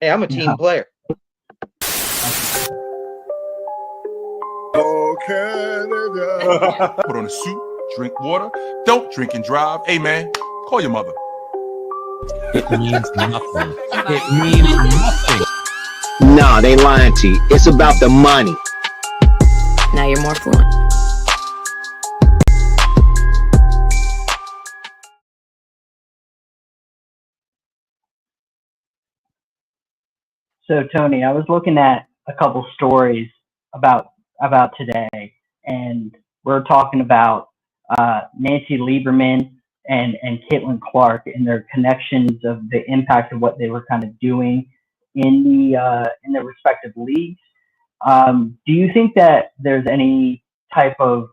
Hey, I'm a team player. Oh, Canada. Put on a suit, drink water, don't drink and drive. Hey, man, call your mother. It means nothing. It means nothing. Nah, they lying to you. It's about the money. Now you're more fluent. So Tony, I was looking at a couple stories about today, and we're talking about Nancy Lieberman and Caitlin Clark and their connections of the impact of what they were kind of doing in their respective leagues. Do you think that there's any type of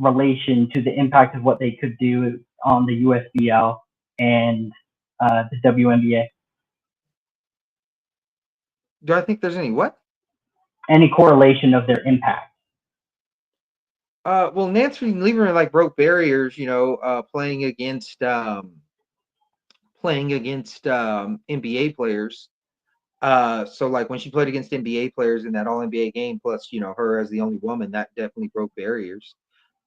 relation to the impact of what they could do on the USBL and the WNBA? Do I think there's any what? Any correlation of their impact? Well, Nancy Lieberman broke barriers, playing against NBA players. So when she played against NBA players in that All NBA game, plus her as the only woman, that definitely broke barriers.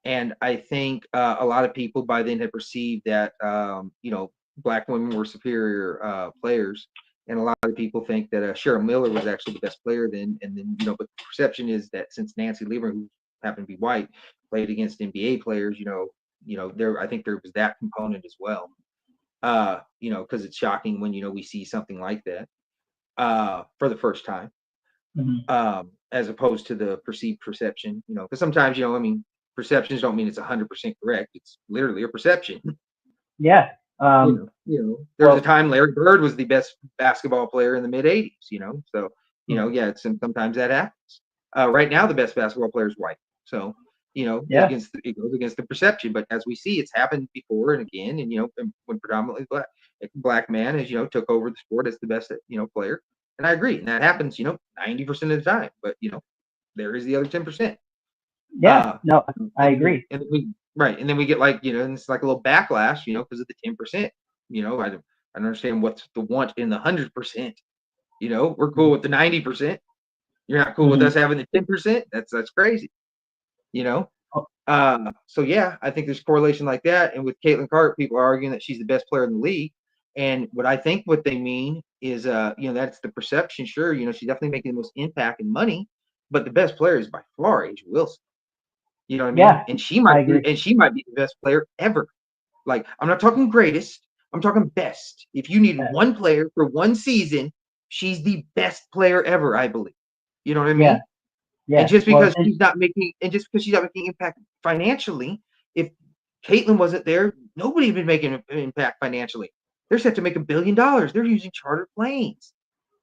And I think a lot of people by then had perceived that Black women were superior players. And a lot of people think that Cheryl Miller was actually the best player then. And then, but the perception is that since Nancy Lieberman, who happened to be white, played against NBA players, I think there was that component as well. Because it's shocking when, we see something like that for the first time, as opposed to the perceived perception, because sometimes, perceptions don't mean it's 100% correct. It's literally a perception. Yeah. There was a time Larry Bird was the best basketball player in the mid '80s. So sometimes that happens. Right now, the best basketball player is white. So it goes against the perception. But as we see, it's happened before and again. And when predominantly black man has took over the sport as the best player. And I agree, and that happens 90% of the time. But there is the other 10%. Yeah, no, I agree. And then we get and it's like a little backlash, because of the 10%. I don't understand what's the want in the 100%. We're cool with the 90%. You're not cool with us having the 10%. That's crazy. So yeah, I think there's correlation like that. And with Caitlin Clark, people are arguing that she's the best player in the league. And what they mean is, that's the perception. Sure, she's definitely making the most impact and money, but the best player is by far A'ja Wilson. You know what I mean? Yeah, and she might be the best player ever. I'm not talking greatest. I'm talking best. If you need one player for one season, she's the best player ever, I believe. You know what I mean? Yeah. And just because she's not making impact financially, if Caitlin wasn't there, nobody had been making an impact financially. They're set to make $1 billion. They're using chartered planes.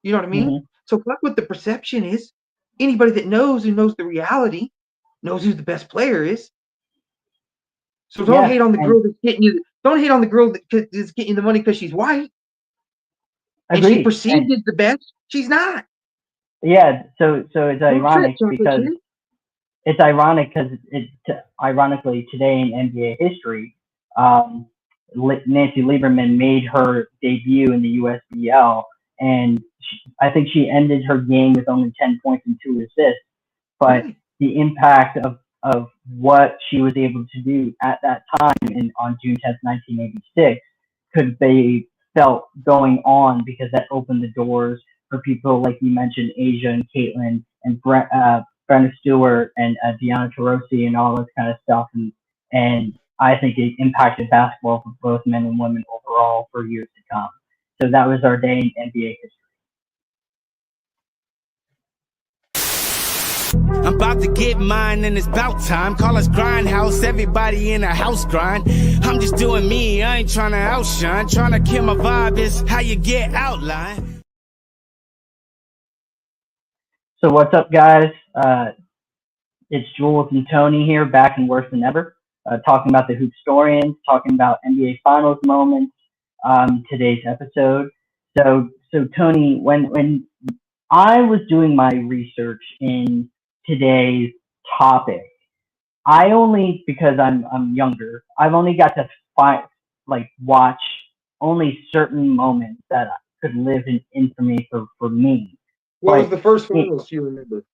You know what I mean? So fuck what the perception is. Anybody that knows the reality knows who the best player is. So don't hate on the girl that's getting you. Don't hate on the girl that's getting you the money because she's white. And she's perceived as the best. She's not. Yeah. So it's ironic because ironically today in NBA history, Nancy Lieberman made her debut in the USBL, and I think she ended her game with only 10 points and 2 assists. But the impact of what she was able to do at that time on June 10th, 1986 could be felt going on, because that opened the doors for people like you mentioned, A'ja and Caitlin and Brenna Stewart and Deanna Taurasi and all this kind of stuff. And I think it impacted basketball for both men and women overall for years to come. So that was our day in NBA history. I'm about to get mine and it's about time. Call us Grindhouse, everybody in a house grind. I'm just doing me, I ain't trying to outshine. Trying to kill my vibe is how you get outlined. So what's up, guys? It's Jules and Tony here, back and worse than ever, talking about the Hoopstorians, talking about NBA Finals moments, today's episode. So Tony, when I was doing my research in today's topic, because I'm younger, I've only got to watch only certain moments that could live in infamy for me. What was But the first finals you remember?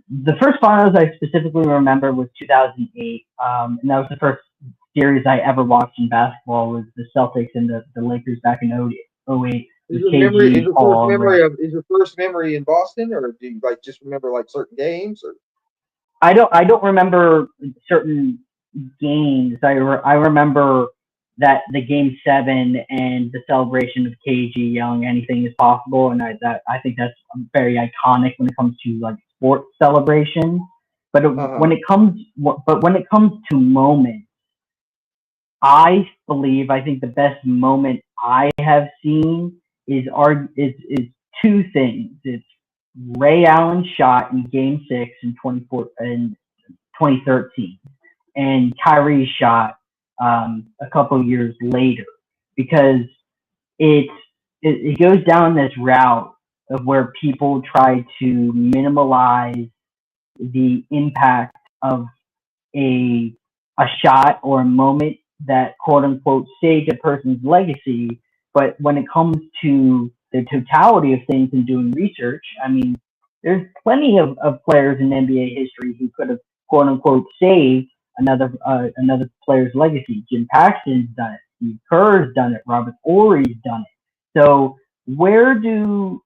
the first finals I specifically remember was 2008, and that was the first series I ever watched in basketball. Was the Celtics and the Lakers back in 08 Is with your memory KG, is your first Paul, memory Rick. of is your first memory in Boston, or do you like just remember like certain games? Or I don't remember certain games. I remember that the game 7 and the celebration of KG yelling anything is possible, and I think that's very iconic when it comes to like sports celebrations. But when it comes to moments, I think the best moment I have seen is two things. It's Ray Allen's shot in Game 6 in 2013, and Kyrie's shot a couple years later, because it goes down this route of where people try to minimize the impact of a shot or a moment that quote unquote saved a person's legacy. But when it comes to the totality of things and doing research, I mean, there's plenty of players in NBA history who could have quote unquote saved another player's legacy. Jim Paxton's done it. Steve Kerr's done it. Robert Ory's done it. So where do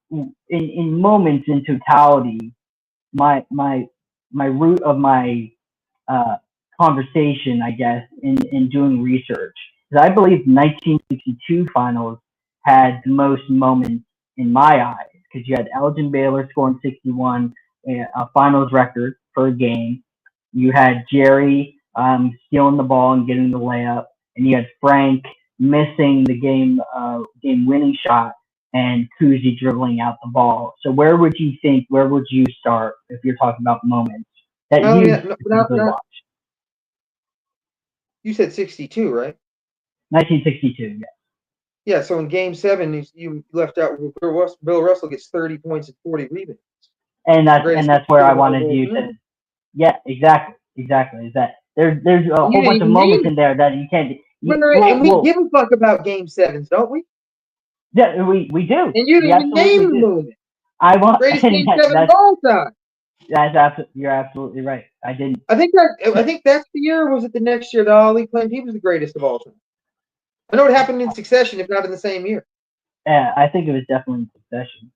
in moments in totality, my root of my conversation, I guess, in doing research, because I believe 1962 finals had the most moments in my eyes, because you had Elgin Baylor scoring 61, a finals record for a game. You had Jerry stealing the ball and getting the layup, and you had Frank missing the game winning shot, and Cousy dribbling out the ball. So where would you start if you're talking about moments that watched? You said 62, right? 1962, yes. Yeah. So in Game 7, you left out Bill Russell gets 30 points and 40 rebounds. And that's where I wanted you to. Yeah, exactly. Is that there's a whole bunch of moments in there that you can't. And we give a fuck about Game 7s, don't we? Yeah, we do. And you didn't even name the moment. Greatest Game 7 of all time. You're absolutely right. I didn't. I think that's the year. Or was it the next year that Ali claimed he was the greatest of all time? I know it happened in succession, if not in the same year. Yeah, I think it was definitely in succession.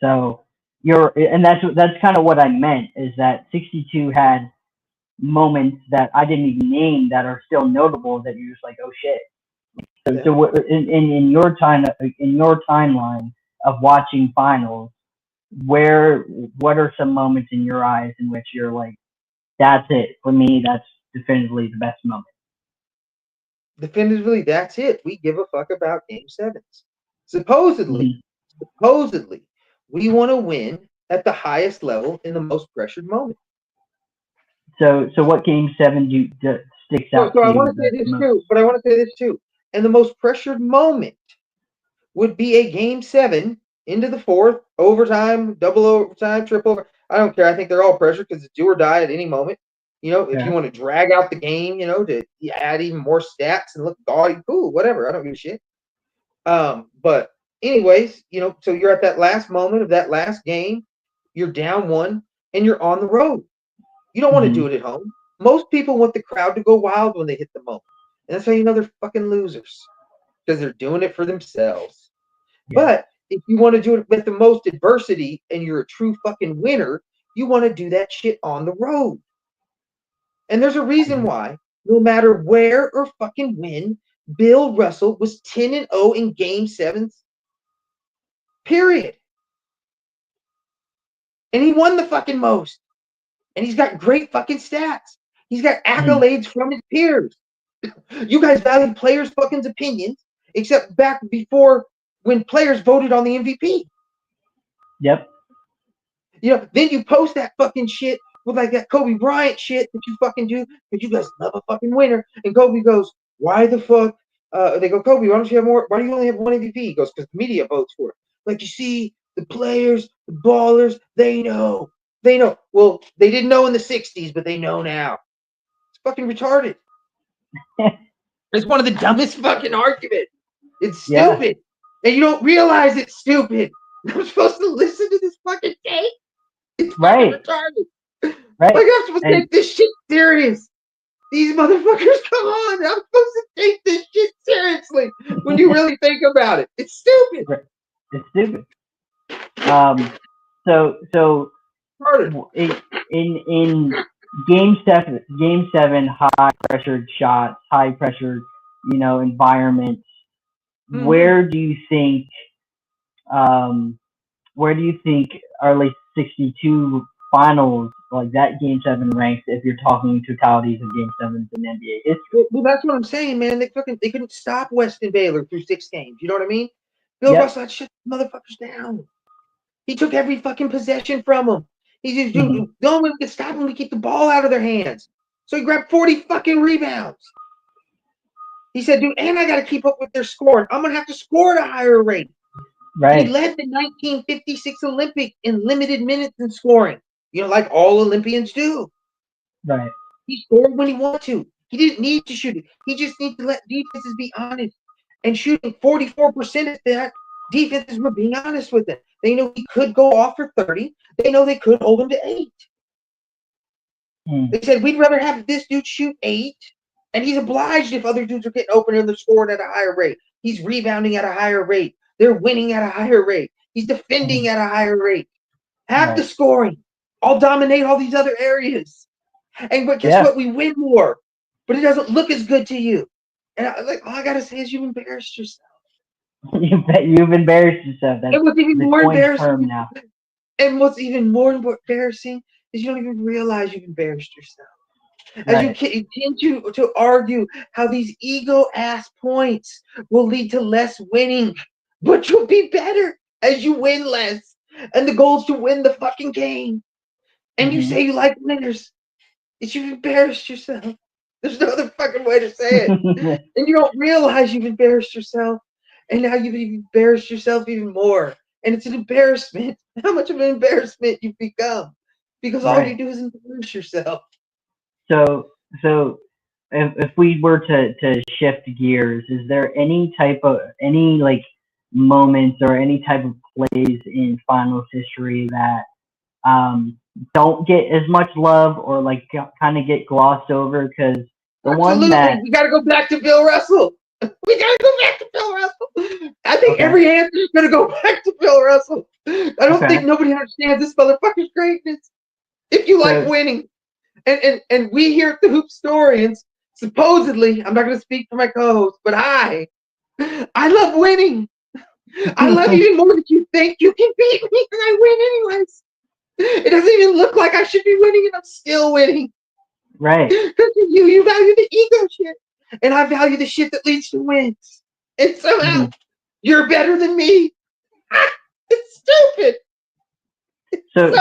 So that's kind of what I meant, is that 62 had moments that I didn't even name that are still notable, that you're just like, oh shit. So in your timeline of watching finals, what are some moments in your eyes in which you're like, that's it for me, that's definitively the best moment? Definitively, that's it. We give a fuck about Game 7s. Supposedly, we want to win at the highest level in the most pressured moment. So what Game 7 sticks out? So I want to say this too, but I want to say this too. And the most pressured moment would be a Game 7 into the fourth, overtime, double overtime, triple over. I don't care. I think they're all pressured because it's do or die at any moment. If you want to drag out the game, to add even more stats and look gaudy, cool, whatever. I don't give a shit. But anyways, so you're at that last moment of that last game. You're down 1 and you're on the road. You don't want to do it at home. Most people want the crowd to go wild when they hit the moment. And that's how you know they're fucking losers, because they're doing it for themselves. Yeah. But if you want to do it with the most adversity and you're a true fucking winner, you want to do that shit on the road. And there's a reason why, no matter where or fucking when, Bill Russell was 10-0 in Game 7s. Period. And he won the fucking most. And he's got great fucking stats. He's got accolades from his peers. You guys value players' fucking opinions, except back before when players voted on the MVP. Yep. Then you post that fucking shit with like that Kobe Bryant shit that you fucking do, because you guys love a fucking winner. And Kobe goes, why the fuck? They go, Kobe, why don't you have more? Why do you only have one MVP? He goes, because the media votes for it. Like, you see, the players, the ballers, they know. They know. Well, they didn't know in the 60s, but they know now. It's fucking retarded. It's one of the dumbest fucking arguments. It's Yeah. stupid. And you don't realize it's stupid. I'm supposed to listen to this fucking tape? It's fucking Right. retarded. Right. Like, I'm supposed to And take this shit serious. These motherfuckers, come on. I'm supposed to take this shit seriously when you really think about it. It's stupid. it's stupid. So Retarded. in game seven, high pressured shots, high pressured, environments. Mhm. Where do you think our late 62 finals, like that game seven ranks if you're talking totalities of game sevens in NBA history? Well, that's what I'm saying, man. They couldn't stop Weston Baylor through 6 games. You know what I mean? Bill Yep. Russell had shut the motherfuckers down. He took every fucking possession from them. He just Mhm. the only way we can stop them, we keep the ball out of their hands. So he grabbed 40 fucking rebounds. He said, dude, and I got to keep up with their scoring. I'm going to have to score at a higher rate. And he Right. led the 1956 Olympic in limited minutes in scoring, like all Olympians do. Right. He scored when he wanted to. He didn't need to shoot it. He just needs to let defenses be honest. And shooting 44% of that, defenses were being honest with it. They know he could go off for 30. They know they could hold him to 8. They said, we'd rather have this dude shoot 8. And he's obliged if other dudes are getting open and they're scoring at a higher rate. He's rebounding at a higher rate. They're winning at a higher rate. He's defending at a higher rate. Have the scoring. I'll dominate all these other areas. But guess what? We win more. But it doesn't look as good to you. And all I got to say is you've embarrassed yourself. You've embarrassed yourself. That's And what's even the more coined embarrassing term now. And what's even more embarrassing is you don't even realize you've embarrassed yourself. As you continue to argue how these ego-ass points will lead to less winning, but you'll be better as you win less. And the goal is to win the fucking game. And you say you like winners. You've embarrassed yourself. There's no other fucking way to say it. And you don't realize you've embarrassed yourself. And now you've embarrassed yourself even more. And it's an embarrassment. How much of an embarrassment you've become. Because all you do is embarrass yourself. So if we were to shift gears, is there any moments or any type of plays in finals history that don't get as much love or kind of get glossed over? Because Absolutely, we got to go back to Bill Russell. We got to go back to Bill Russell. I think every answer is going to go back to Bill Russell. I don't think nobody understands this motherfucker's greatness. If you like winning, and we here at the Hoopstorians, supposedly, I'm not going to speak for my co-host, but I love winning. I love you even more than you think you can beat me, and I win anyways. It doesn't even look like I should be winning, and I'm still winning. Right. Because you value the ego shit, and I value the shit that leads to wins. And somehow you're better than me. It's stupid. So and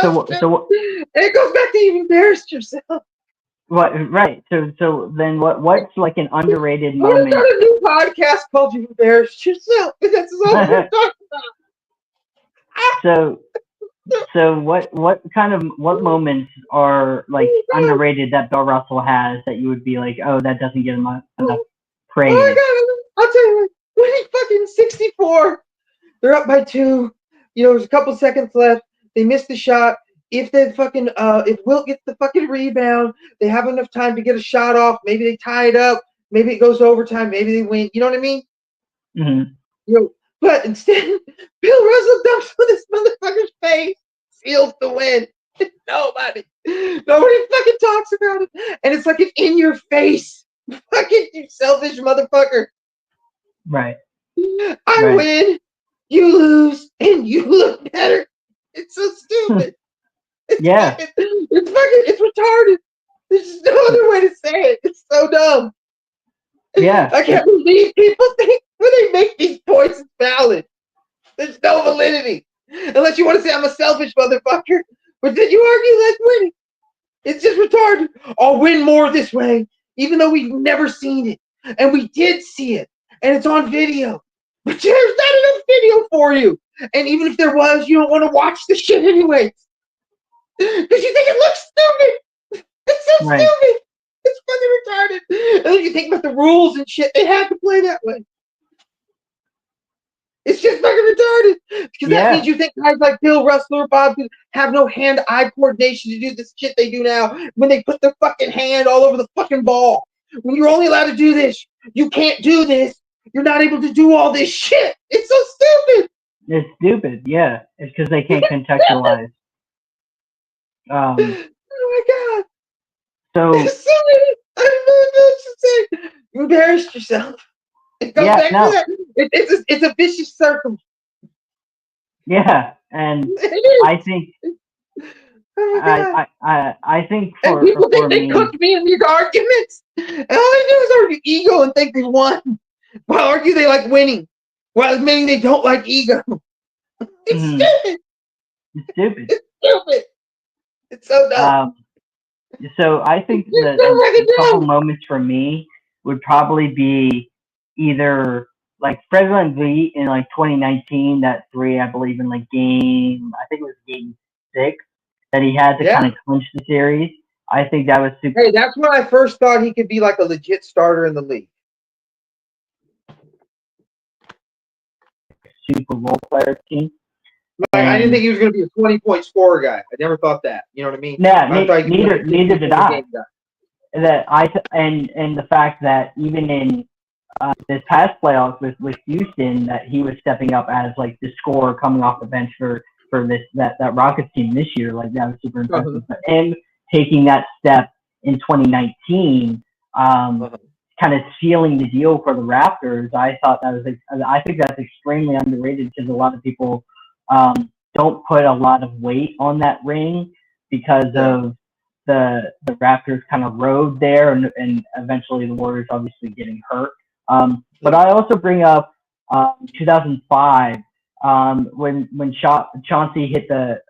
it goes back to you embarrassed yourself. What? Right. So then what's like an underrated We're moment? gonna start a new podcast called "You Embarrassed Yourself." That's all we're talking about. So what moments are underrated that Bill Russell has that you would be like, oh, that doesn't get enough praise? Oh my God! I'll tell you, when he's fucking 64, they're up by 2. There's a couple seconds left. They missed the shot. If Wilt gets the fucking rebound, they have enough time to get a shot off. Maybe they tie it up. Maybe it goes to overtime. Maybe they win. You know what I mean? Mm-hmm. But instead, Bill Russell dumps on this motherfucker's face, seals the win. Nobody fucking talks about it, and it's like an in your face, fucking you selfish motherfucker. Right. I win, you lose, and you look better. It's so stupid. It's retarded. There's just no other way to say it. It's so dumb. Yeah. I can't believe people think when they make these points it's valid. There's no validity. Unless you want to say I'm a selfish motherfucker. But then you argue like winning. It's just retarded. I'll win more this way. Even though we've never seen it. And we did see it. And it's on video. But there's not enough video for you. And even if there was, you don't want to watch the shit anyways. Because you think it looks stupid. It's so stupid. It's fucking retarded. And then you think about the rules and shit. They had to play that way. It's just fucking retarded. Because that Yeah. means you think guys like Bill Russell or Bob have no hand-eye coordination to do this shit they do now when they put their fucking hand all over the fucking ball. When you're only allowed to do this, you can't do this. You're not able to do all this shit. It's so stupid. It's stupid. Yeah. It's because they can't contextualize. Oh my god. So There's so many. I don't know what else to say. You embarrassed yourself. It goes yeah, back no, to that. It's a vicious circle. yeah, and It is. I think Oh my god. I think And for people think they me, cooked me in these arguments. And all they do is argue ego and think they won. While argue they like winning. While admitting they don't like ego. It's mhm, stupid. it's stupid. It's stupid. It's so dumb. So I think that It's so fucking a couple dumb. moments for me would probably be either like Fred VanVleet in like 2019, that three, I believe in like I think it was game 6, that he had to Yeah. kind of clinch the series. I think that was super, Hey, that's when I first thought he could be like a legit starter in the league. super role player team. Like, I didn't And think he was going to be a 20-point scorer guy. I never thought that. You know what I mean? yeah, I thought he could be like a neither did 50-point I. game guy. That and the fact that even in this past playoffs with Houston, that he was stepping up as like the scorer coming off the bench for that Rockets team this year. Like that was super impressive. But him taking that step in 2019, kind of sealing the deal for the Raptors, I think that's extremely underrated because a lot of people don't put a lot of weight on that ring because of the Raptors kind of road there, and eventually the Warriors obviously getting hurt. But I also bring up 2005 when Chauncey hit the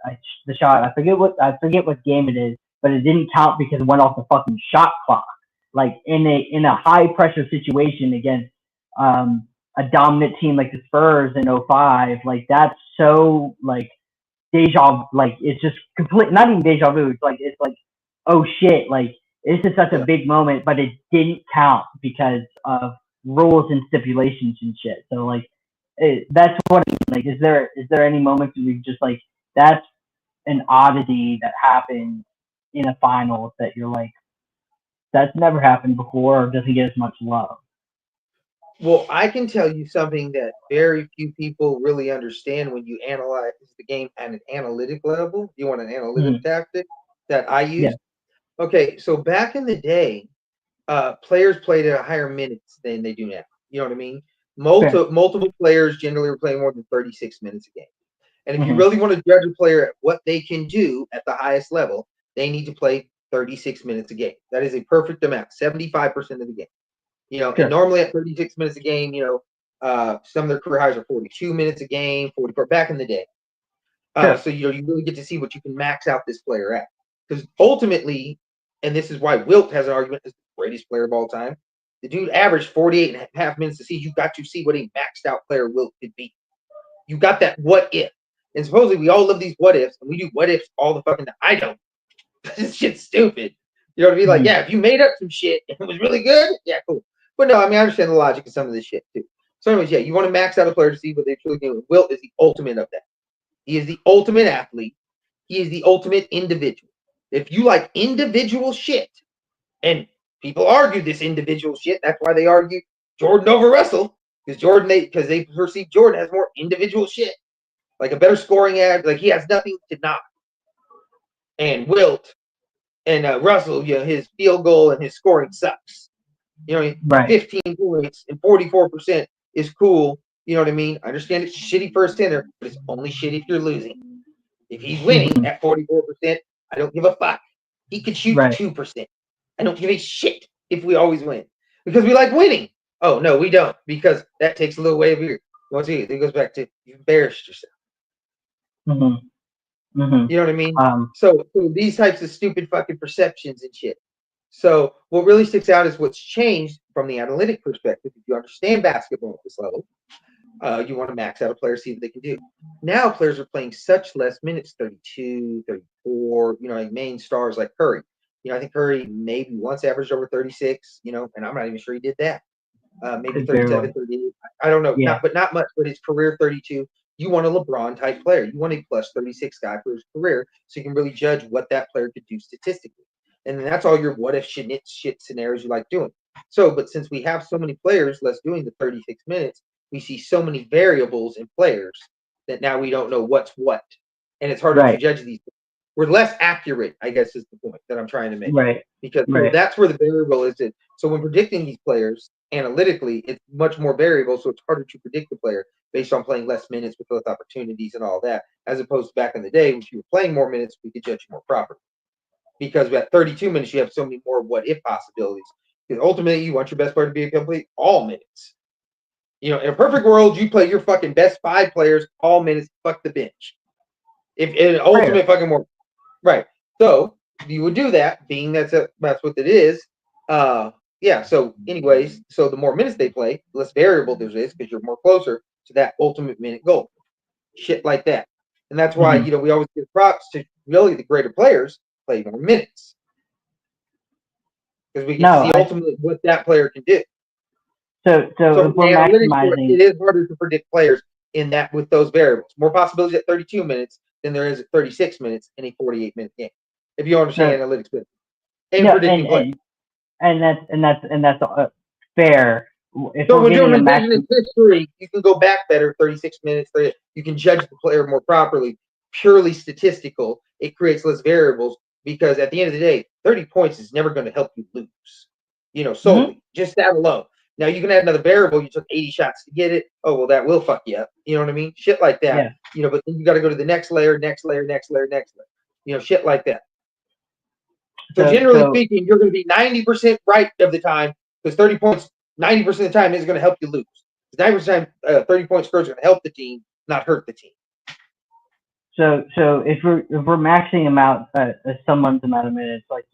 shot. I forget what game it is, but it didn't count because it went off the fucking shot clock. Like in a high pressure situation against a dominant team like the Spurs in 05, like that's so like deja, like it's just complete, not even deja vu. It's like oh shit, like this is such a big moment, but it didn't count because of rules and stipulations and shit. So like that's what I mean. Like is there any moments where you just like that's an oddity that happened in a finals that you're like that's never happened before or doesn't get as much love? Well, I can tell you something that very few people really understand when you analyze the game at an analytic level. You want an analytic tactic that I use? Yeah. Okay, so back in the day, players played at a higher minutes than they do now. You know what I mean? Multiple players generally are playing more than 36 minutes a game. And if you really want to judge a player at what they can do at the highest level, they need to play 36 minutes a game. That is a perfect amount, 75% of the game. You know, and normally at 36 minutes a game, you know, some of their career highs are 42 minutes a game, 44 back in the day. So you know, you really get to see what you can max out this player at. Because ultimately, and this is why Wilt has an argument as the greatest player of all time. The dude averaged 48 and a half minutes a season. You got to see what a maxed out player Wilt could be. You got that what if. And supposedly we all love these what ifs, and we do what ifs all the fucking time. I don't. This shit's stupid. You know what I mean? Like, yeah, if you made up some shit and it was really good, yeah, cool. But no, I mean, I understand the logic of some of this shit too. So, anyways, yeah, you want to max out a player to see what they truly do. Wilt is the ultimate of that. He is the ultimate athlete. He is the ultimate individual. If you like individual shit, and people argue this individual shit, that's why they argue Jordan over Russell, because they perceive Jordan has more individual shit, like a better scoring ad, like he has nothing to knock. And Wilt and Russell, you know, his field goal and his scoring sucks. You know what I mean? 15 points and 44% is cool. You know what I mean? I understand it's shitty for a center, but it's only shitty if you're losing. If he's winning at 44%, I don't give a fuck. He could shoot 2%. I don't give a shit if we always win. Because we like winning. Oh, no, we don't. Because that takes a little way over here. Once again, it goes back to you embarrassed yourself. You know what I mean? So these types of stupid fucking perceptions and shit. So what really sticks out is what's changed from the analytic perspective. If you understand basketball at this level, you want to max out a player, see what they can do. Now players are playing such less minutes, 32, 34, you know, like main stars like Curry. You know, I think Curry maybe once averaged over 36, you know, and I'm not even sure he did that. maybe Could very 37, well. 38. I don't know, Yeah. not much, but his career 32. You want a LeBron type player. You want a plus 36 guy for his career, so you can really judge what that player could do statistically. And then that's all your what if shit scenarios you like doing. So, but since we have so many players less doing the 36 minutes, we see so many variables in players that now we don't know what's what, and it's harder to Right. judge these. We're less accurate, I guess, is the point that I'm trying to make. Right. Because so Right. that's where the variable is. So when predicting these players analytically, it's much more variable, so it's harder to predict the player based on playing less minutes with less opportunities and all that, as opposed to back in the day, when you were playing more minutes, we could judge you more properly. Because at 32 minutes, you have so many more what if possibilities. Because ultimately, you want your best player to be a complete all minutes. In a perfect world, you play your fucking best 5 players all minutes, fuck the bench. If in an ultimate fucking world, right? So you would do that, being that's what it is. Yeah. So, anyways, so the more minutes they play, the less variable there is because you're more closer to that ultimate minute goal. Shit like that, and that's why we always give props to really the greater players play more minutes because we can see ultimately what that player can do. So if we're maximizing, it is harder to predict players in that with those variables. More possibilities at 32 minutes than there is at 36 minutes in a 48-minute game. If you understand analytics, and predicting players. And that's fair. If So we're when doing getting a revisionist history, you can go back better 36 minutes. You can judge the player more properly. Purely statistical, it creates less variables because at the end of the day, 30 points is never going to help you lose. Solely just that alone. Now you can add another variable. You took 80 shots to get it. Oh well, that will fuck you up. You know what I mean? Shit like that. Yeah. But then you got to go to the next layer, next layer, next layer, next layer. Shit like that. So generally speaking, you're going to be 90% right of the time because 30 points 90% of the time is going to help you lose. 90% of the time, 30 point score is going to help the team, not hurt the team. So if we're maxing him out someone's amount of minutes, like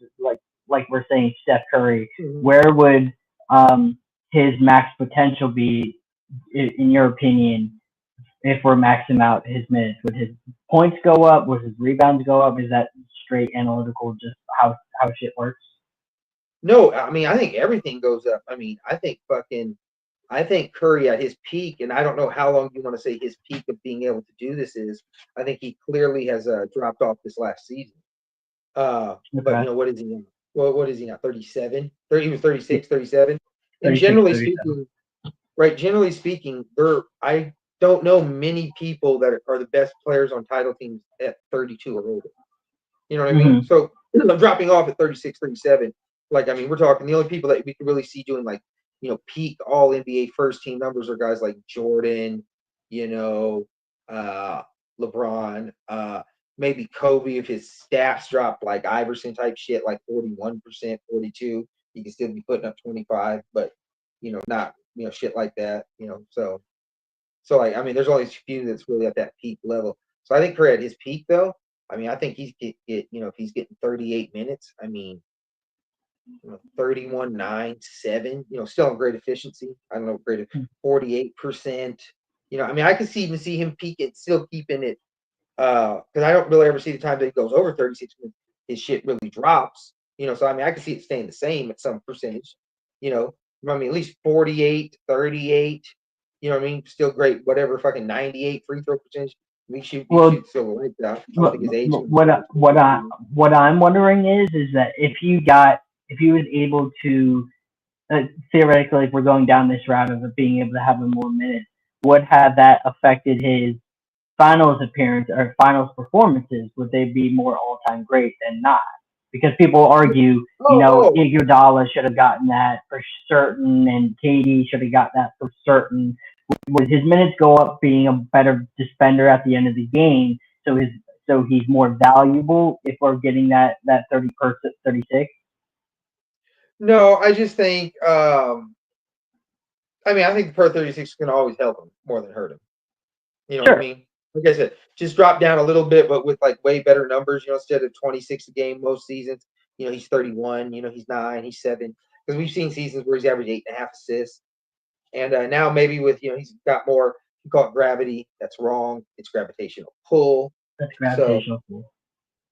we're saying Steph Curry, where would his max potential be in your opinion? If we're maxing out his minutes, would his points go up? Would his rebounds go up? Is that straight analytical, just how shit works? No, I mean, I think everything goes up. I mean, I think Curry at his peak, and I don't know how long you want to say his peak of being able to do this is. I think he clearly has dropped off this last season. But what is he now? Well, what is he now? 37? He was 36, 37. And generally speaking, I don't know many people that are the best players on title teams at 32 or older. You know what I mean? So dropping off at 36, 37. Like, I mean, we're talking the only people that we can really see doing peak all NBA first team numbers are guys like Jordan, LeBron, maybe Kobe if his stats drop like Iverson type shit, like 41%, 42. He can still be putting up 25, but not shit like that. So like I mean, there's only a few that's really at that peak level. So I think Curry at his peak though. I mean, I think he's if he's getting 38 minutes. I mean, 31, 9, 7. Still in great efficiency. I don't know, great 48%. I mean, I could even see him peak it, still keeping it. Because I don't really ever see the time that he goes over 36 minutes. His shit really drops. So I mean, I can see it staying the same at some percentage. I mean, at least 48, 38. You know what I mean? Still great. Whatever, fucking 98 free throw percentage. We shoot still like that. I don't think his age. What I'm wondering is that if he was able to theoretically, if we're going down this route of being able to have him more minutes, would have that affected his finals appearance or finals performances? Would they be more all-time great than not? Because people argue, Iguodala should have gotten that for certain, and KD should have got that for certain. Would his minutes go up being a better defender at the end of the game? So he's more valuable if we're getting that 30 per 36. No, I just think. I mean, I think the per 36 can always help him more than hurt him. You know what I mean? Like I said, just drop down a little bit, but with like way better numbers. Instead of 26 a game most seasons, he's 31. He's 9, he's 7. Because we've seen seasons where he's averaged 8.5 assists, and now maybe with he's got more. You call it gravity. That's wrong. It's gravitational pull. That's gravitational pull.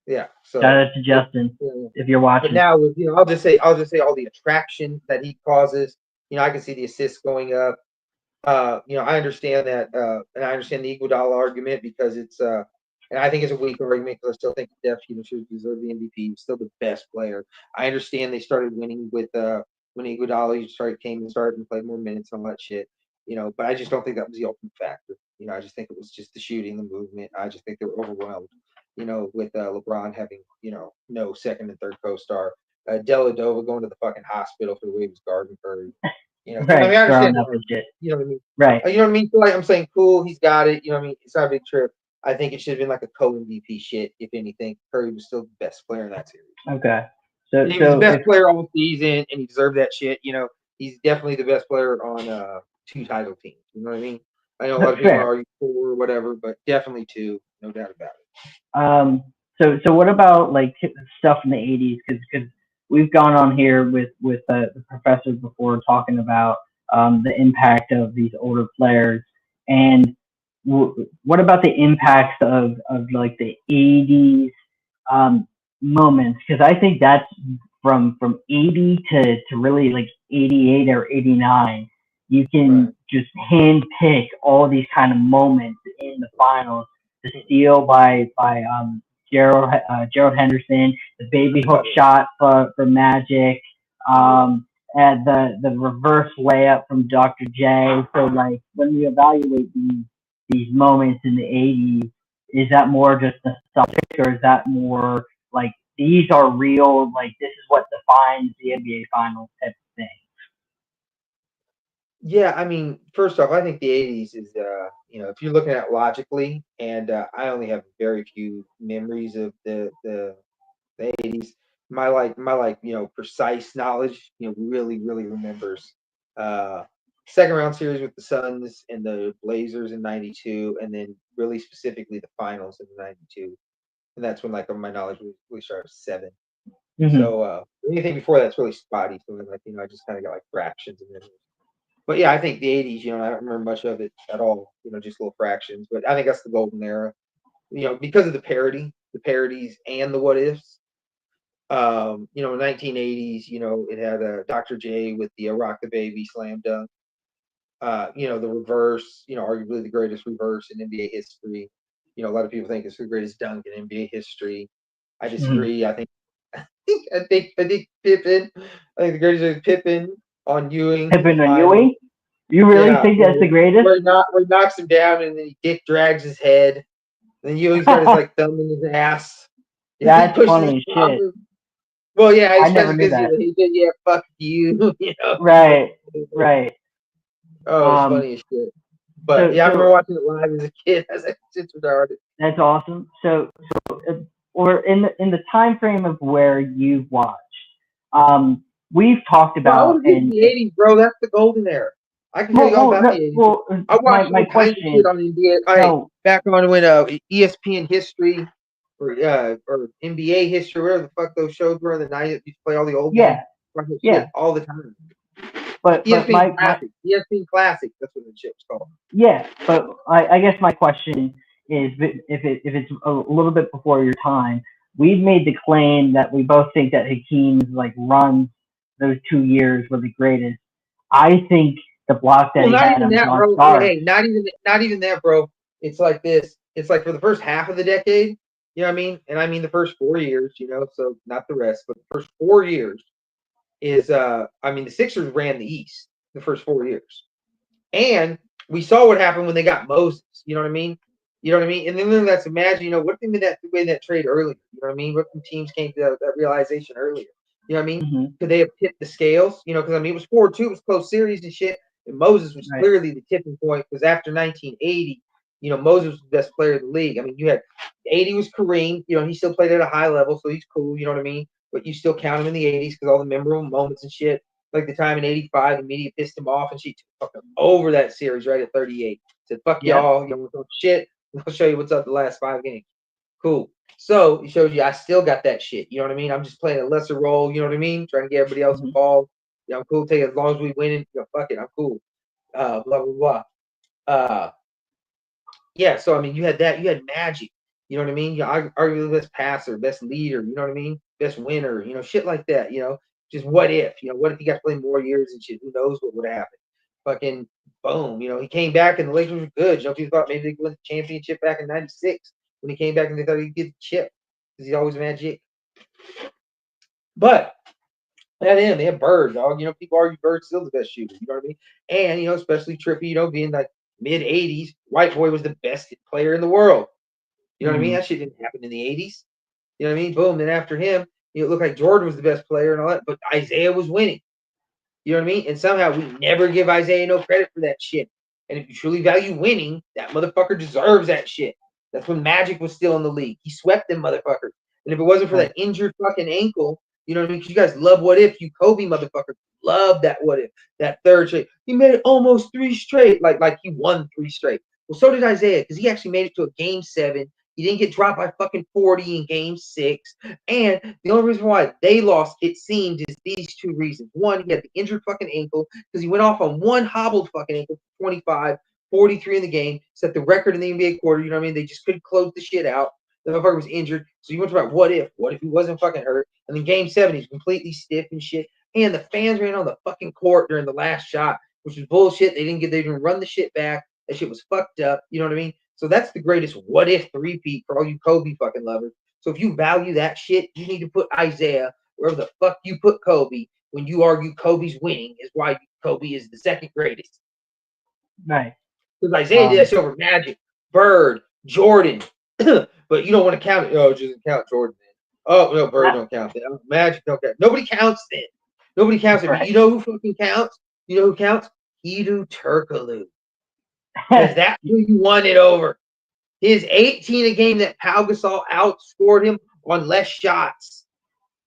Yeah. So shout out to Justin if you're watching. But now with I'll just say all the attraction that he causes. I can see the assists going up. I understand that, and I understand the Iguodala argument because it's, and I think it's a weak argument because I still think Steph, should deserve the MVP. He's still the best player. I understand they started winning with when Iguodala came and started and played more minutes and all that shit. But I just don't think that was the ultimate factor. I just think it was just the shooting, the movement. I just think they were overwhelmed. With LeBron having no second and third co-star, Deladova going to the fucking hospital for the way he was guarding Curry. Right, I understand throwing up and shit. you know what I mean? Right. You know what I mean? So, like I'm saying, cool, he's got it. You know what I mean? It's not a big trip. I think it should have been like a co-MVP shit, if anything. Curry was still the best player in that series. Okay. So And he was the best player all season, and he deserved that shit. He's definitely the best player on 2 title teams. You know what I mean? I know a lot of people argue 4 or whatever, but definitely 2, no doubt about it. So what about like stuff in the 80s? Because we've gone on here with the professor before talking about the impact of these older players, and what about the impacts of like the 80s moments? Because I think that's from 80 to really like 88 or 89. You can just hand pick all these kind of moments in the finals. The steal by Gerald Henderson, the baby hook shot for Magic, and the reverse layup from Dr. J. So like when we evaluate these moments in the 80s, is that more just nostalgic, or is that more like these are real, like this is what defines the NBA Finals type of thing? Yeah, I mean, first off, I think the 80s is, if you're looking at it logically, and I only have very few memories of the 80s. My precise knowledge, really, really remembers second round series with the Suns and the Blazers in '92, and then really specifically the finals in '92. And that's when my knowledge really started 7. Mm-hmm. So anything before that's really spotty. So I just kind of got like fractions of memories. But yeah, I think the 80s, I don't remember much of it at all, just little fractions. But I think that's the golden era, because of the parodies and the what ifs. 1980s, it had Dr. J with the Rock the Baby slam dunk. The reverse, arguably the greatest reverse in NBA history. A lot of people think it's the greatest dunk in NBA history. I disagree. Mm-hmm. I think Pippen. I think the greatest is Pippen on Ewing. Pippen on Ewing? You really think that's the greatest? Where he knocks him down and then Dick drags his head. And then Ewing's got his thumb in his ass. That's funny as shit. Well, yeah, I never knew that. He did, yeah, fuck you. Right. Oh, it's funny as shit. But I remember watching it live as a kid. I was like, it's retarded. That's awesome. So, or in the time frame of where you've watched, we've talked about in the 80s, bro. That's the golden era. I can tell you all about the 80s. Well, I watched my question on NBA. Back on when ESPN history or NBA history, whatever the fuck those shows were in the night, you play all the old games. Yeah, all the time. But ESPN Classic. ESPN Classic. That's what the shit's called. Yeah, but I guess my question is, if it's a little bit before your time, we've made the claim that we both think that Hakeem's runs those 2 years were the greatest. I think the block that he had on John Starks. Hey, not even that, bro. It's like this. It's like for the first half of the decade, you know what I mean? And I mean the first 4 years, so not the rest, but the first 4 years is the Sixers ran the East the first 4 years. And we saw what happened when they got Moses, you know what I mean? And then let's imagine, what if they made that trade earlier? You know what I mean? What if teams came to that realization earlier? You know what I mean? Mm-hmm. Could they have tipped the scales? Because it was 4-2, it was close series and shit. And Moses was clearly the tipping point because after 1980, Moses was the best player of the league. I mean, you had 80 was Kareem, he still played at a high level, so he's cool, you know what I mean? But you still count him in the 80s because all the memorable moments and shit. Like the time in 85, the media pissed him off and she took him over that series right at 38. Said, fuck y'all, shit. I'll show you what's up the last 5 games. Cool. So he shows you I still got that shit. You know what I mean? I'm just playing a lesser role, you know what I mean? Trying to get everybody else involved. Yeah, I'm cool. Take it as long as we win it. Fuck it, I'm cool. Blah blah blah. Yeah, so I mean you had that, you had Magic, you know what I mean? You arguably the best passer, best leader, you know what I mean? Best winner, shit like that, Just what if, what if he got to play more years and shit? Who knows what would have happened? Fucking boom, he came back and the Lakers were good. People thought maybe they could win the championship back in '96 when he came back and they thought he'd get the chip because he's always magic. But they had Bird, dog. People argue Bird's still the best shooter. You know what I mean? And especially Trippy, being like mid '80s, White Boy was the best player in the world. You know what I mean? That shit didn't happen in the '80s. You know what I mean? Boom. Then after him, it looked like Jordan was the best player and all that, but Isaiah was winning. You know what I mean? And somehow we never give Isaiah no credit for that shit. And if you truly value winning, that motherfucker deserves that shit. That's when Magic was still in the league. He swept them motherfuckers. And if it wasn't for that injured fucking ankle, you know what I mean? Because you guys love what if. You Kobe motherfucker love that what if. That third straight. He made it almost 3 straight. Like he won 3 straight. Well, so did Isaiah, because he actually made it to a game 7. He didn't get dropped by fucking 40 in game 6. And the only reason why they lost, it seemed, is these 2 reasons. One, he had the injured fucking ankle because he went off on one hobbled fucking ankle, 25, 43 in the game, set the record in the NBA quarter. You know what I mean? They just couldn't close the shit out. The motherfucker was injured. So he went to about what if? What if he wasn't fucking hurt? And then game 7, he's completely stiff and shit. And the fans ran on the fucking court during the last shot, which was bullshit. They didn't run the shit back. That shit was fucked up. You know what I mean? So that's the greatest what if three-peat for all you Kobe fucking lovers. So if you value that shit, you need to put Isaiah wherever the fuck you put Kobe when you argue Kobe's winning is why Kobe is the second greatest. Right. Because Isaiah did that shit over Magic, Bird, Jordan. But you don't want to count it. Oh, it doesn't count Jordan then. Oh, no, Bird don't count then. Magic don't count. Nobody counts then. Nobody counts it. Right. But you know who fucking counts? You know who counts? Hedo Turkoglu. Because that's who you won it over. His 18 a game that Pau Gasol outscored him on less shots.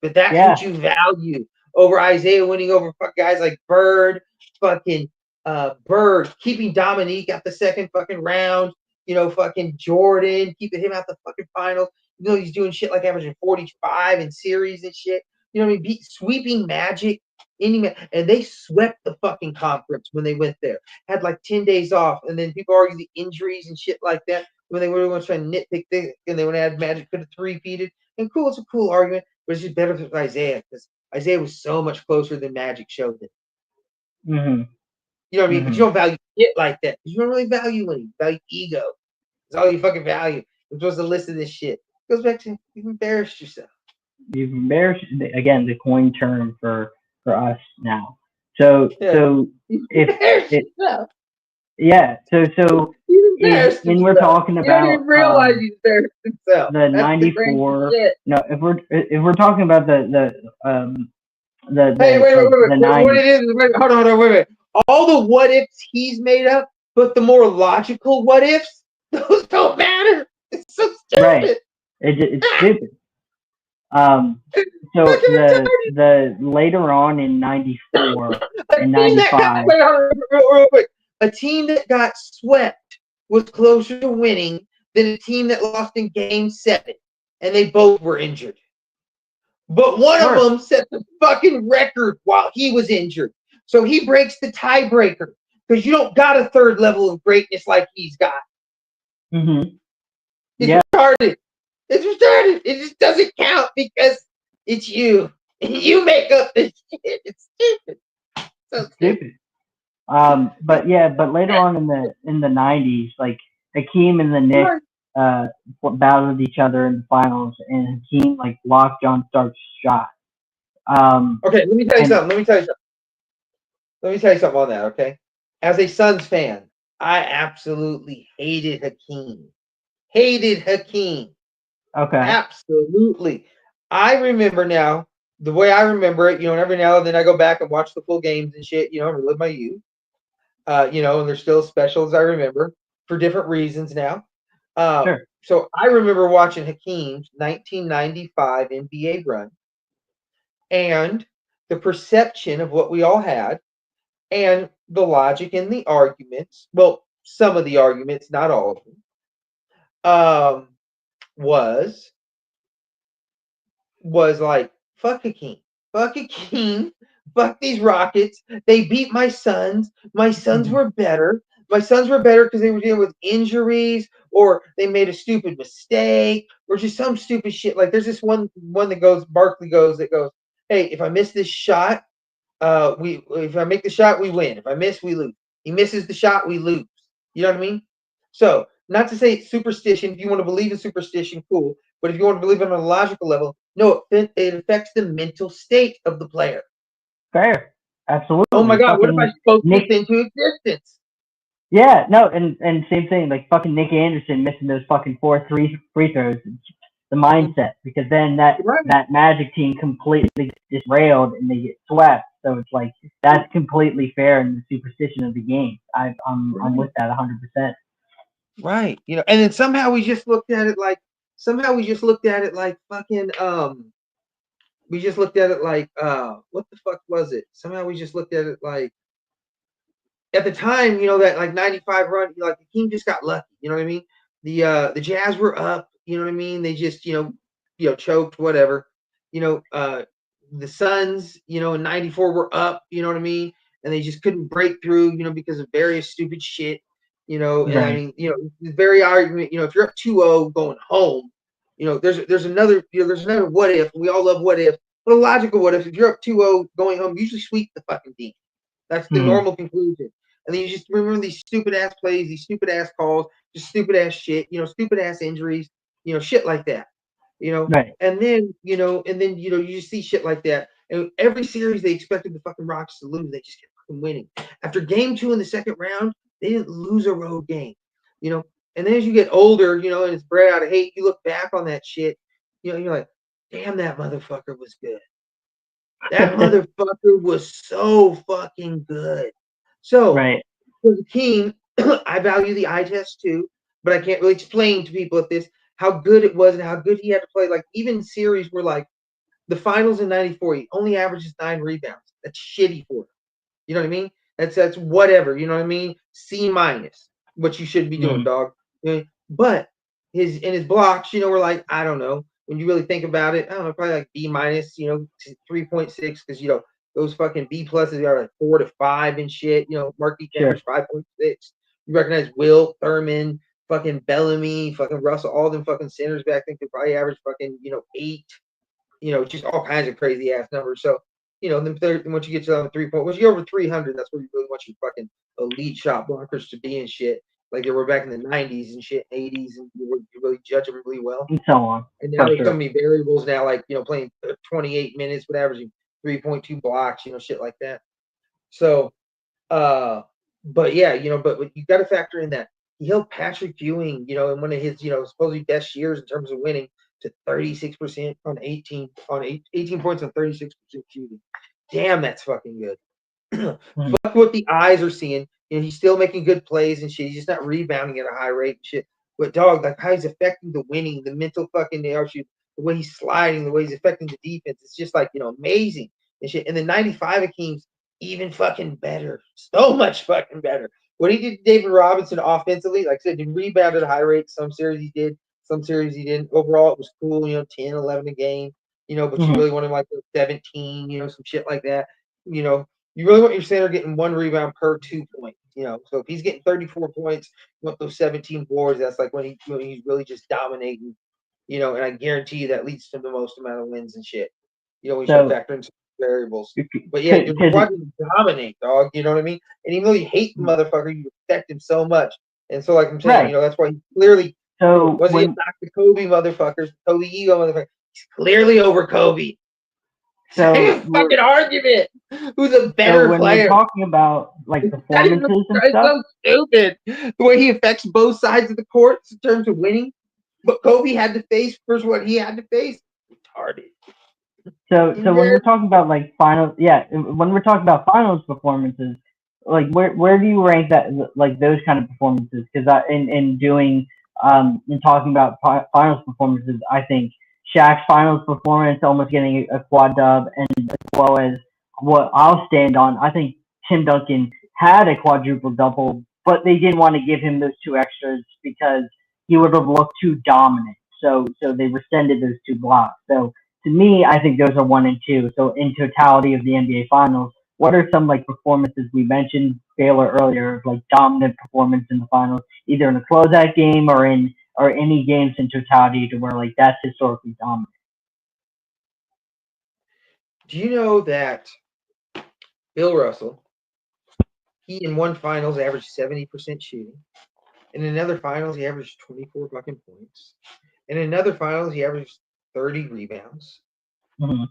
But that's what you value over Isaiah winning over guys like Bird, fucking Bird, keeping Dominique at the second fucking round, fucking Jordan, keeping him out the fucking finals. He's doing shit like averaging 45 in series and shit. You know what I mean? Sweeping Magic. And they swept the fucking conference when they went there. Had like 10 days off. And then people argue the injuries and shit like that when they were trying to nitpick things and they would add Magic could have 3-peated. And cool, it's a cool argument, but it's just better with Isaiah because Isaiah was so much closer than Magic showed them. Mm-hmm. You know what I mean? But you don't value shit like that. You don't really value winning. You value ego. That's all you fucking value. You're supposed to listen to this shit. It goes back to you've embarrassed yourself. You've embarrassed, again, the coin term for us now. So if we're talking about you don't even realize you embarrassed himself. The 94. No, if we're talking about the what it is? Hold on, wait. All the what ifs he's made up, but the more logical what ifs, those don't matter. It's so stupid. Right. It's stupid. So the later on in 94 and 95. Real quick. A team that got swept was closer to winning than a team that lost in game 7, and they both were injured. But one of them set the fucking record while he was injured. So he breaks the tiebreaker because you don't got a third level of greatness like he's got. Mm-hmm. It's retarded. It's retarded. It just doesn't count because it's you. You make up this shit. It's stupid. So stupid. But later on in the 90s, like Hakeem and the Knicks battled each other in the finals, and Hakeem blocked John Stark's shot. Okay, let me tell you something. Let me tell you something on that. Okay, as a Suns fan, I absolutely hated Hakeem. Okay. Absolutely. I remember now, the way I remember it, every now and then I go back and watch the full games and shit, relive my youth. And there's still specials I remember for different reasons now. Sure. So I remember watching Hakeem's 1995 NBA run and the perception of what we all had and the logic and the arguments. Well, some of the arguments, not all of them. Was like, fuck Hakeem, fuck these Rockets. They beat my Suns. My Suns were better. My Suns were better because they were dealing with injuries or they made a stupid mistake or just some stupid shit. Like there's this one that goes, Barkley goes, that goes, hey, if I miss this shot, if I make the shot, we win. If I miss, we lose. He misses the shot, we lose. You know what I mean? So, not to say it's superstition. If you want to believe in superstition, cool. But if you want to believe it on a logical level, no, it affects the mental state of the player. Fair. Absolutely. Oh my God, what if I spoke this Nick, into existence? yeah, no, and same thing, like fucking Nick Anderson missing those fucking 4 free throws. The mindset, because then that Magic team completely gets railed and they get swept. So it's like that's completely fair in the superstition of the game. I'm with that 100%. Right. You know, and then somehow we just looked at it like fucking we just looked at it like what the fuck was it? Somehow we just looked at it like at the time, you know, that like 95 run, you know, like the team just got lucky, you know what I mean? The Jazz were up, you know what I mean? They just, you know, choked, whatever. You know, the Suns, you know, in 94 were up, you know what I mean? And they just couldn't break through, you know, because of various stupid shit, you know. And I mean, you know, the very argument, you know, if you're up 2-0 going home, you know, there's another, you know, there's another what if. We all love what if, but a logical what if you're up 2-0 going home, usually sweep the fucking team. That's the normal conclusion. And then you just remember these stupid ass plays, these stupid ass calls, just stupid ass shit, you know, stupid ass injuries, you know, shit like that. You know, and then you know, you just see shit like that. And every series they expected the fucking Rockets to lose, they just kept fucking winning. After game 2 in the second round, they didn't lose a road game. You know, and then as you get older, you know, and it's bred out of hate, you look back on that shit, you know, you're like, damn, that motherfucker was good. That motherfucker was so fucking good. So, for the team, I value the eye test too, but I can't really explain to people at this how good it was and how good he had to play. Like even series where like the finals in '94, he only averages 9 rebounds. That's shitty for him. You know what I mean? That's whatever. You know what I mean? C minus, what you should be doing, dog. You know, but his blocks, you know, were like, I don't know. When you really think about it, I don't know, probably like B minus, you know, 3.6, because you know those fucking B pluses are like 4 to 5 and shit. You know, Marquis Chambers 5.6. You recognize Will Thurman, fucking Bellamy, fucking Russell, all them fucking centers back. I think they probably average fucking 8. You know, just all kinds of crazy ass numbers. So you know, then once you get to the 3 point, once you're over 300, that's where you really want your fucking elite shot blockers to be and shit. Like they were back in the 90s and shit, 80s, and you really judge them really well. And so on. And now there's so many variables now, like, you know, playing 28 minutes with averaging 3.2 blocks, you know, shit like that. So, but yeah, you know, but you got to factor in that he held Patrick Ewing, you know, in one of his, you know, supposedly best years in terms of winning to 36% on 18 points on 36% shooting. Damn, that's fucking good. Fuck what the eyes are seeing. You know, he's still making good plays and shit. He's just not rebounding at a high rate and shit. But dog, like how he's affecting the winning, the mental fucking shoot, the way he's sliding, the way he's affecting the defense. It's just like, you know, amazing and shit. And the 95 Akeem's even fucking better. So much fucking better. What he did to David Robinson offensively, like I said, he rebounded at a high rate. Some series he did, some series he didn't. Overall, it was cool, you know, 10, 11 a game, you know, but you really want him like 17, you know, some shit like that. You know, you really want your center getting 1 rebound per 2 points, you know. So if he's getting 34 points, you want those 17 boards. That's like when he's really just dominating, you know. And I guarantee you that leads to the most amount of wins and shit. You know, when you start factoring some variables. But yeah, you're watching him dominate, dog. You know what I mean? And even though you hate the motherfucker, you respect him so much. And so, like I'm saying, you know, that's why he clearly wasn't not the Kobe motherfuckers, Kobe ego motherfucker. He's clearly over Kobe. So fucking argument. Who's a better when player? We're talking about like performances and stuff. So stupid. The way he affects both sides of the court in terms of winning. But Kobe had to face versus what he had to face. Retarded. So when we're talking about like finals, when we're talking about finals performances, like where do you rank that, like those kind of performances? Because in talking about finals performances, I think Shaq's finals performance, almost getting a quad dub, and as well as what I'll stand on, I think Tim Duncan had a quadruple double, but they didn't want to give him those 2 extras because he would have looked too dominant. So they rescinded those 2 blocks. So to me, I think those are 1 and 2. So in totality of the NBA Finals, what are some like performances we mentioned Baylor earlier, like dominant performance in the finals, either in a closeout game or any games in totality to where like that's historically dominant? Do you know that Bill Russell, he in one finals averaged 70% shooting. In another finals, he averaged 24 fucking points. In another finals, he averaged 30 rebounds. Mm-hmm.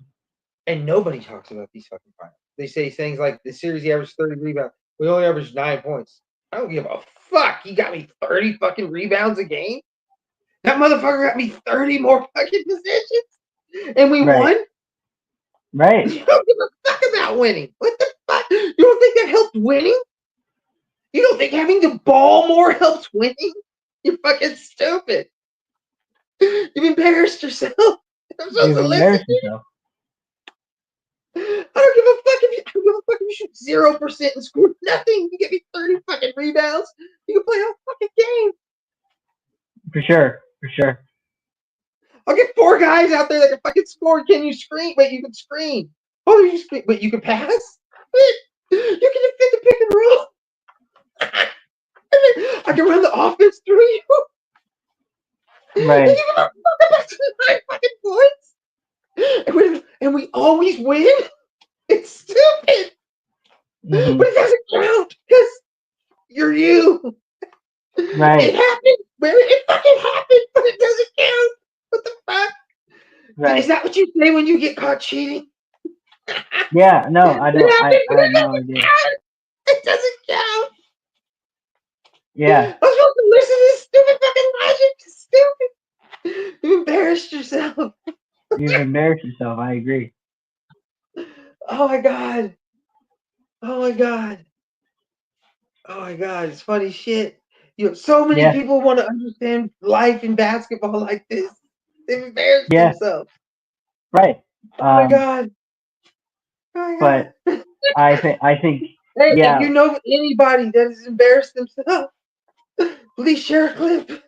And nobody talks about these fucking finals. They say things like the series he averaged 30 rebounds. We only averaged 9 points. I don't give a fuck. He got me 30 fucking rebounds a game. That motherfucker got me 30 more fucking possessions. And we Right. won. Right. You don't give a fuck about winning. What the fuck? You don't think that helped winning? You don't think having the ball more helps winning? You're fucking stupid. You've embarrassed yourself. I'm supposed You've to listen embarrassed to you. yourself. I don't give a fuck if you. I don't give a fuck if you shoot 0% and score nothing. You get me 30 fucking rebounds. You can play a fucking game. For sure. For sure. I'll get 4 guys out there that can fucking score. Can you screen? Wait, you can screen. Oh, you screen. Wait, you can pass? Wait, you can defend the pick and roll. I can run the offense through you. Right. And you can fuck about 9 fucking points. And we always win? It's stupid. Mm-hmm. But it doesn't count because you're you. Right. It happened. It fucking happened, but it doesn't count. What the fuck? Right. Is that what you say when you get caught cheating? Yeah. No, I don't. It happened, I but have no idea. it doesn't count. Yeah. I'm supposed to listen to this stupid fucking logic. It's stupid. You embarrassed yourself. You've embarrassed yourself. I agree. Oh my god. Oh my god. Oh my god. It's funny shit. So many Yeah. people want to understand life in basketball like this. They've embarrassed Yeah. themselves. Right. Oh my god. Oh my god. But I think Hey, yeah. if you know anybody that has embarrassed themselves, please share a clip.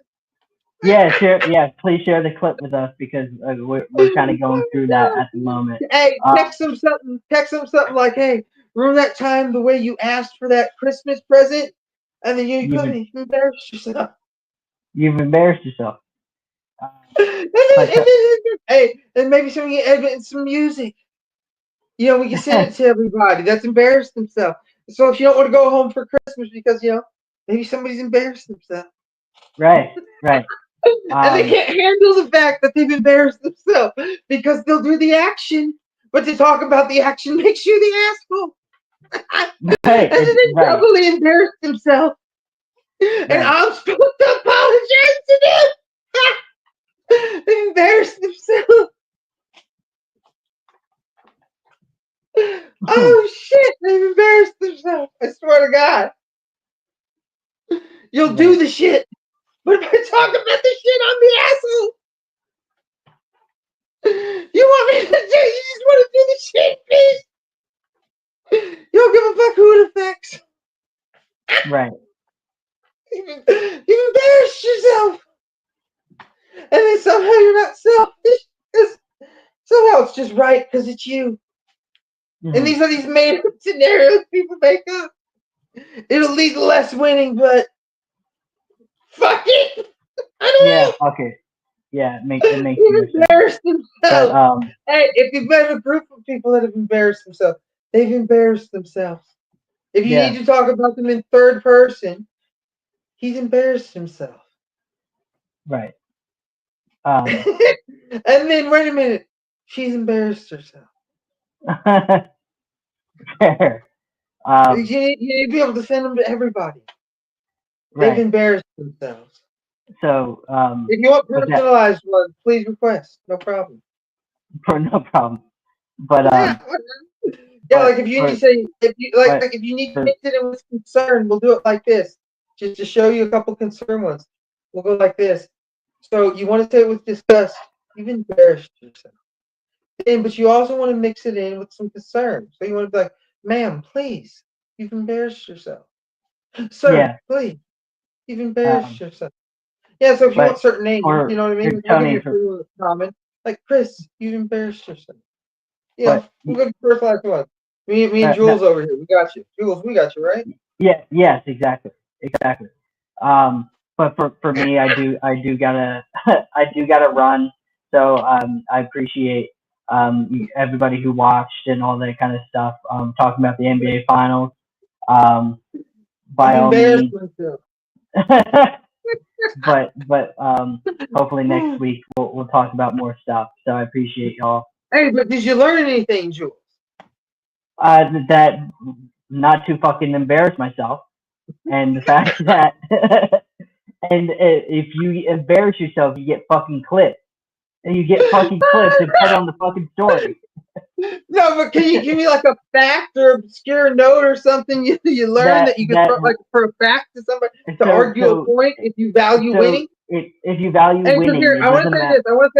Yeah, share. Yeah, please share the clip with us because we're kind of going through that at the moment. Hey, text them something. Text them something like, "Hey, remember that time the way you asked for that Christmas present, and then you embarrassed yourself." You've embarrassed yourself. Hey, and maybe some edit some music. We can send it to everybody that's embarrassed themselves. So if you don't want to go home for Christmas because maybe somebody's embarrassed themselves. Right. And they can't handle the fact that they've embarrassed themselves because they'll do the action, but to talk about the action makes you the asshole. Right. And then they probably embarrassed themselves. And I'm supposed to apologize to them. They embarrassed themselves. Oh shit, they've embarrassed themselves. I swear to God. You'll do the shit. But if I talk about the shit, I'm the asshole. You want me to do? You just want to do the shit, bitch. You don't give a fuck who it affects. Right. You embarrassed yourself. And then somehow you're not selfish. Because somehow it's just right because it's you. Mm-hmm. And these are these made up scenarios people make up. It'll lead to less winning, but fuck it. I don't know. Fuck it. Yeah, it makes They've more sense. embarrassed themselves. But, hey, if you've met a group of people that have embarrassed themselves, they've embarrassed themselves. If you need to talk about them in third person, he's embarrassed himself. Right. And then, wait a minute, she's embarrassed herself. Fair. You need to be able to send them to everybody. Right. They've embarrassed themselves. So, if you want personalized ones, please request. No problem. No problem. But like if you need to say, if you need to mix it in with concern, we'll do it like this. Just to show you a couple concern ones, we'll go like this. So you want to say it with disgust. You've embarrassed yourself. But you also want to mix it in with some concern. So you want to be like, "Ma'am, please, you've embarrassed yourself." Sir, please, you've embarrassed yourself. Yeah, so if you want certain names, you know what I mean? I'll give you a free one comment. Like, Chris, you've embarrassed yourself. Yeah, we'll go to the first last one. Me and Jules over here. We got you. Jules, we got you, right? Yeah, yes, exactly. But for me, I do gotta I do gotta run. So I appreciate everybody who watched and all that kind of stuff. Talking about the NBA Finals. By all means. but hopefully next week we'll talk about more stuff. So I appreciate y'all. Hey, but did you learn anything, Jules? That not to fucking embarrass myself, and the fact that and if you embarrass yourself, you get fucking clipped, and you get fucking clipped and put on the fucking story. No, but can you give me like a fact or obscure note or something you learned that you can throw like for a fact to somebody to argue a point if you value winning? If you value winning, here, I want to say this. I want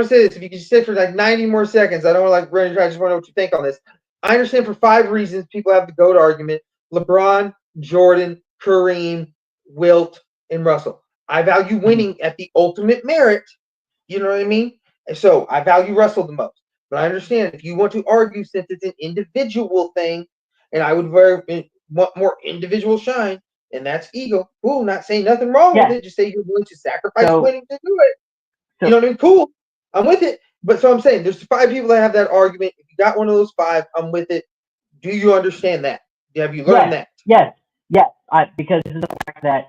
to say this. If you can just say for like 90 more seconds, I don't want to like run. I just want to know what you think on this. I understand for 5 reasons people have the GOAT argument: LeBron, Jordan, Kareem, Wilt, and Russell. I value winning at the ultimate merit. You know what I mean? And so I value Russell the most. But I understand if you want to argue since it's an individual thing, and I would want more individual shine, and that's ego. Cool, not saying nothing wrong with it. Just say you're willing to sacrifice winning to do it. You know what I mean? Cool. I'm with it. But so I'm saying there's 5 people that have that argument. If you got one of those 5, I'm with it. Do you understand that? Have you learned that? Yes. Because of the fact that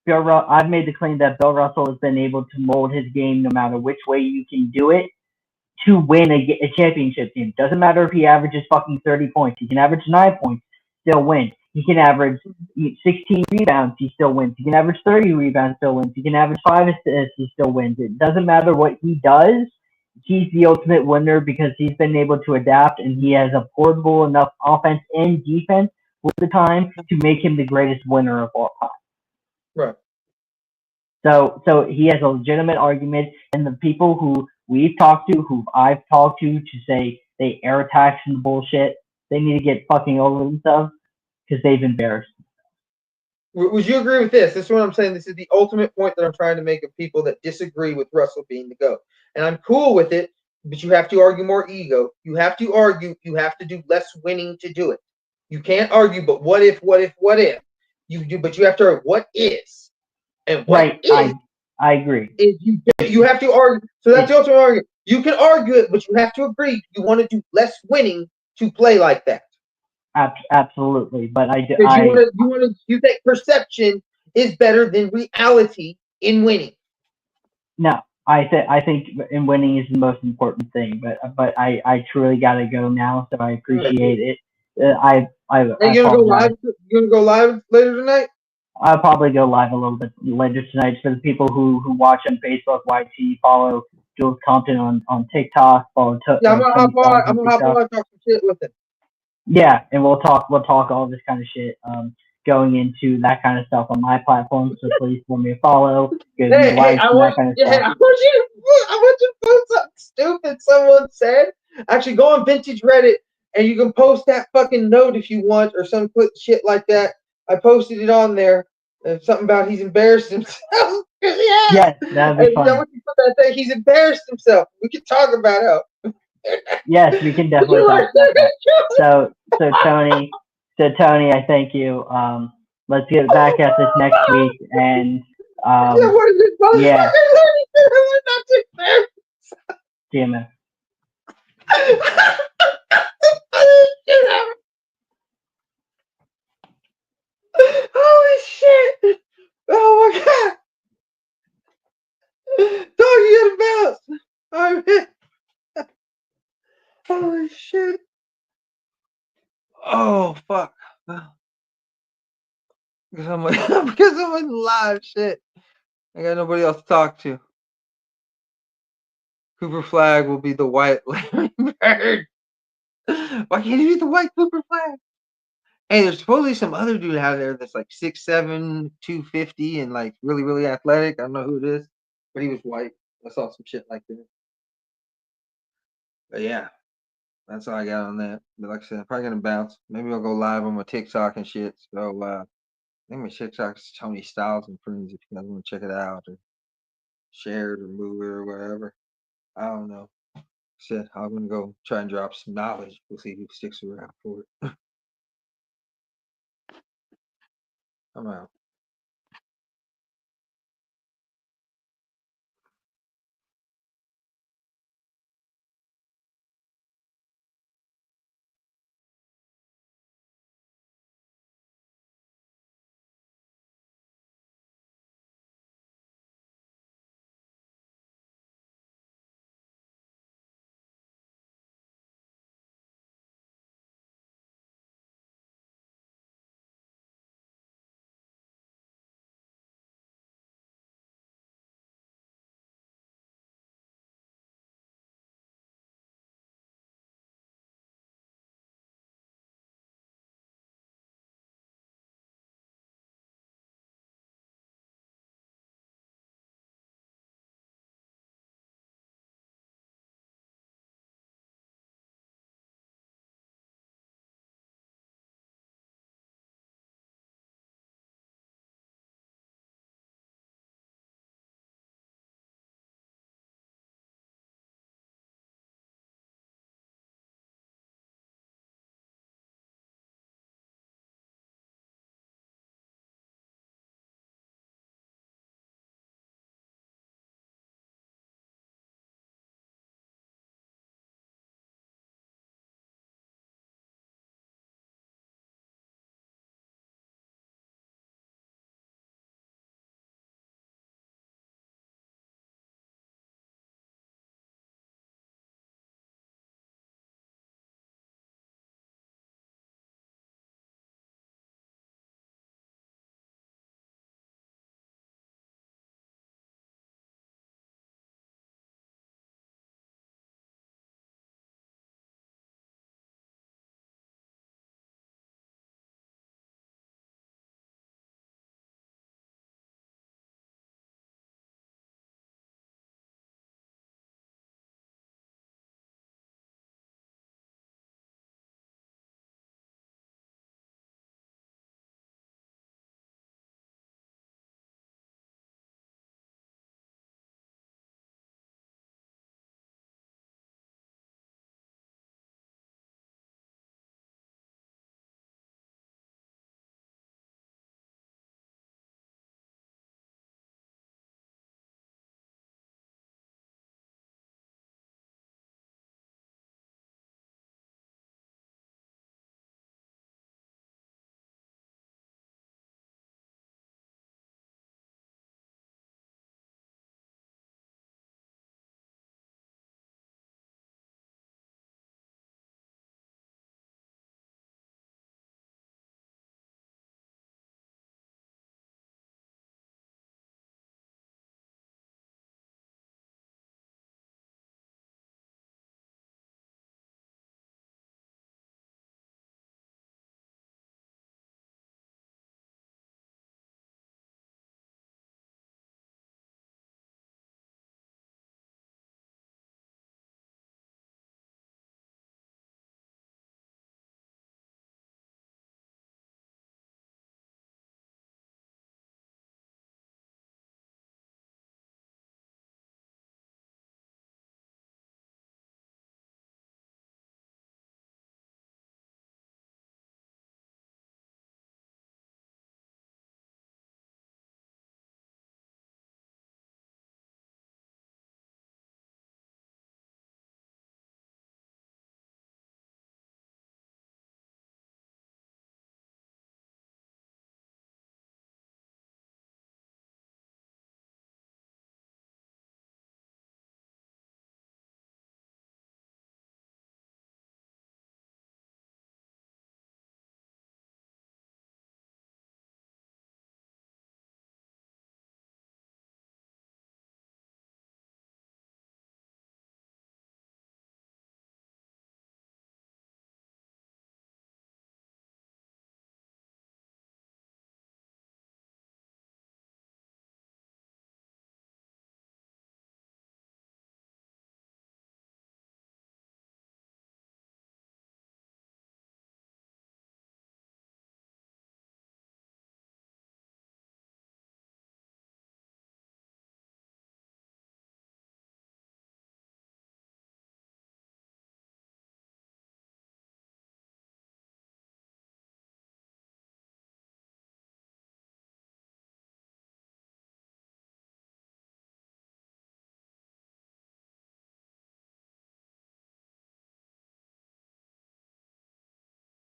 I've made the claim that Bill Russell has been able to mold his game no matter which way you can do it to win a championship team. Doesn't matter if he averages fucking 30 points. He can average 9 points, still win. He can average 16 rebounds, he still wins. He can average 30 rebounds, still wins. He can average 5 assists, he still wins. It doesn't matter what he does. He's the ultimate winner because he's been able to adapt and he has a portable enough offense and defense with the time to make him the greatest winner of all time. Right. So he has a legitimate argument, and the people who we've talked to, who I've talked to say they air attacks and bullshit, they need to get fucking over themselves because they've embarrassed themselves. Would you agree with this? This is what I'm saying. This is the ultimate point that I'm trying to make of people that disagree with Russell being the GOAT. And I'm cool with it, but you have to argue more ego. You have to argue. You have to do less winning to do it. You can't argue, but what if? You do, but you have to argue what is. And what is, I agree. Is you have to argue. So that's the ultimate argument. You can argue it, but you have to agree. You want to do less winning to play like that. Absolutely, but you think perception is better than reality in winning. No, I think in winning is the most important thing. But I truly gotta go now, so I appreciate it. Hey, you gonna go live? You gonna go live later tonight? I'll probably go live a little bit later tonight for the people who watch on Facebook, YT, follow Jules Compton on TikTok, follow I'm gonna hop on and talk some shit with him. Yeah, and we'll talk all this kind of shit going into that kind of stuff on my platform. So please give me a follow, give me a like, I want you to post something stupid someone said. Actually, go on Vintage Reddit and you can post that fucking note if you want or some shit like that. I posted it on there. Something about he's embarrassed himself. Yes, that'd be fun. I want you to put that thing. He's embarrassed himself. We can talk about how. Yes, we can definitely talk about that. So Tony, I thank you. Let's get back at this next week and yeah. Damn it. Holy shit! Oh my god! Talking about. All right. Holy shit! Oh fuck! Because I'm in live shit. I got nobody else to talk to. Cooper Flag will be the white bird. Why can't he be the white Cooper Flag? Hey, there's supposedly some other dude out there that's like 6'7", 250, and like really, really athletic. I don't know who it is, but he was white. I saw some shit like that. But yeah, that's all I got on that. But like I said, I'm probably gonna bounce. Maybe I'll go live on my TikTok and shit. So I think my TikTok is Tony Styles and Friends if you guys want to check it out or share it or move it or whatever. I don't know. Said I'm gonna go try and drop some knowledge. We'll see who sticks around for it. I'm out.